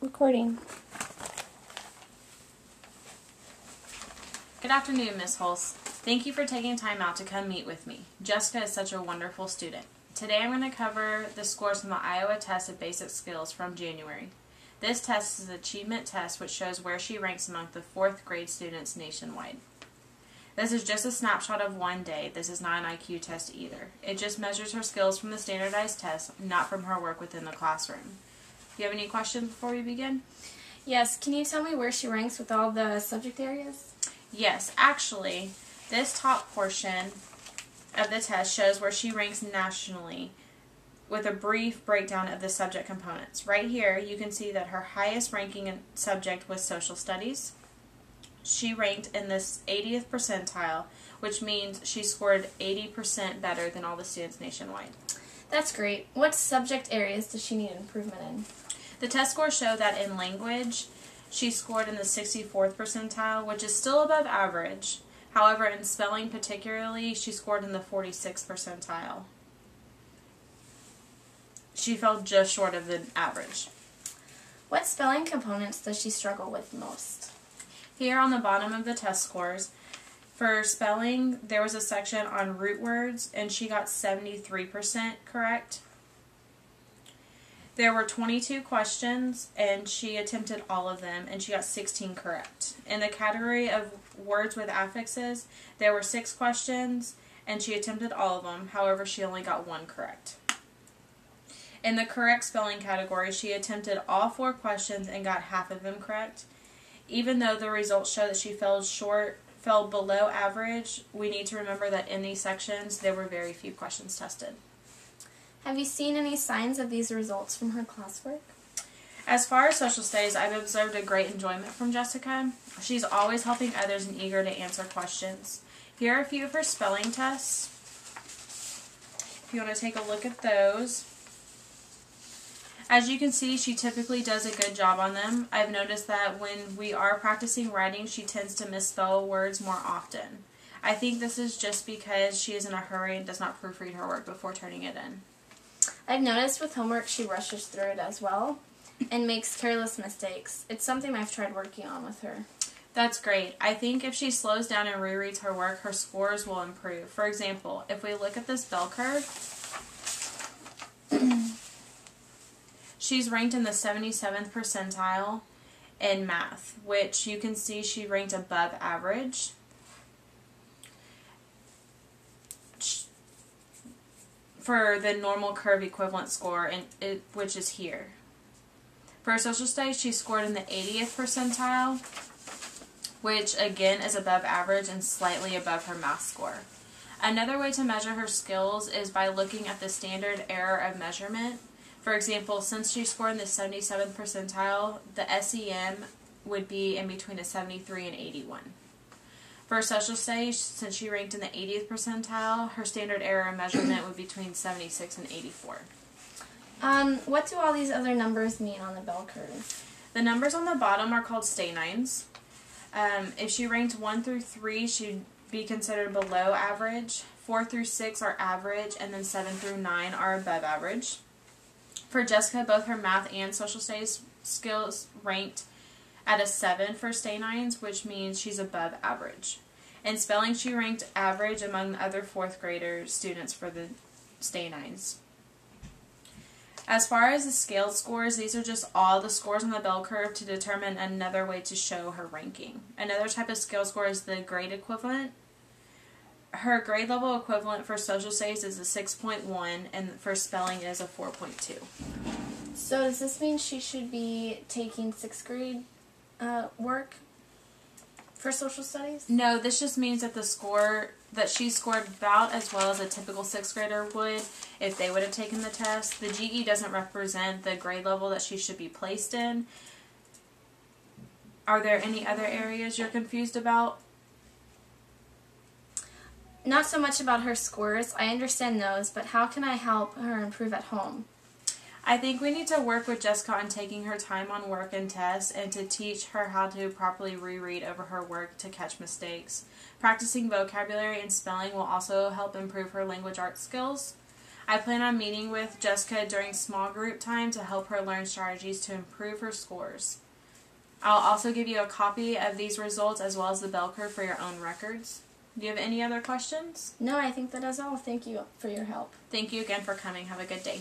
Recording. Good afternoon, Miss Hulse. Thank you for taking time out to come meet with me. Jessica is such a wonderful student. Today I'm going to cover the scores from the Iowa Test of Basic Skills from January. This test is an achievement test which shows where she ranks among the 4th grade students nationwide. This is just a snapshot of one day. This is not an IQ test either. It just measures her skills from the standardized test, not from her work within the classroom. Do you have any questions before we begin? Yes, can you tell me where she ranks with all the subject areas? Yes, actually, this top portion of the test shows where she ranks nationally with a brief breakdown of the subject components. Right here, you can see that her highest ranking subject was social studies. She ranked in this 80th percentile, which means she scored 80% better than all the students nationwide. That's great. What subject areas does she need improvement in? The test scores show that in language, she scored in the 64th percentile, which is still above average. However, in spelling particularly, she scored in the 46th percentile. She fell just short of the average. What spelling components does she struggle with most? Here on the bottom of the test scores, for spelling, there was a section on root words, and she got 73% correct. There were 22 questions, and she attempted all of them, and she got 16 correct. In the category of words with affixes, there were 6 questions, and she attempted all of them. However, she only got 1 correct. In the correct spelling category, she attempted all 4 questions and got half of them correct. Even though the results show that she fell below average, we need to remember that in these sections, there were very few questions tested. Have you seen any signs of these results from her classwork? As far as social studies, I've observed a great enjoyment from Jessica. She's always helping others and eager to answer questions. Here are a few of her spelling tests. If you want to take a look at those. As you can see, she typically does a good job on them. I've noticed that when we are practicing writing, she tends to misspell words more often. I think this is just because she is in a hurry and does not proofread her work before turning it in. I've noticed with homework she rushes through it as well and makes careless mistakes. It's something I've tried working on with her. That's great. I think if she slows down and rereads her work, her scores will improve. For example, if we look at this bell curve, she's ranked in the 77th percentile in math, which you can see she ranked above average. For the normal curve equivalent score, which is here. For social studies, she scored in the 80th percentile, which again is above average and slightly above her math score. Another way to measure her skills is by looking at the standard error of measurement. For example, since she scored in the 77th percentile, the SEM would be in between a 73 and 81. For social studies, since she ranked in the 80th percentile, her standard error of measurement would be between 76 and 84. What do all these other numbers mean on the bell curve? The numbers on the bottom are called Stanines. If she ranked 1 through 3, she'd be considered below average. 4 through 6 are average, and then 7 through 9 are above average. For Jessica, both her math and social studies skills ranked at a 7 for Stanines, which means she's above average. In spelling, she ranked average among the other 4th grader students for the Stanines. As far as the scale scores, these are just all the scores on the bell curve to determine another way to show her ranking. Another type of scale score is the grade equivalent. Her grade level equivalent for social studies is a 6.1, and for spelling is a 4.2. So does this mean she should be taking 6th grade work for social studies? No, this just means that the score that she scored about as well as a typical 6th grader would if they would have taken the test. The GE doesn't represent the grade level that she should be placed in. Are there any other areas you're confused about? Not so much about her scores. I understand those, but how can I help her improve at home? I think we need to work with Jessica on taking her time on work and tests and to teach her how to properly reread over her work to catch mistakes. Practicing vocabulary and spelling will also help improve her language arts skills. I plan on meeting with Jessica during small group time to help her learn strategies to improve her scores. I'll also give you a copy of these results as well as the bell curve for your own records. Do you have any other questions? No, I think that is all. Thank you for your help. Thank you again for coming. Have a good day.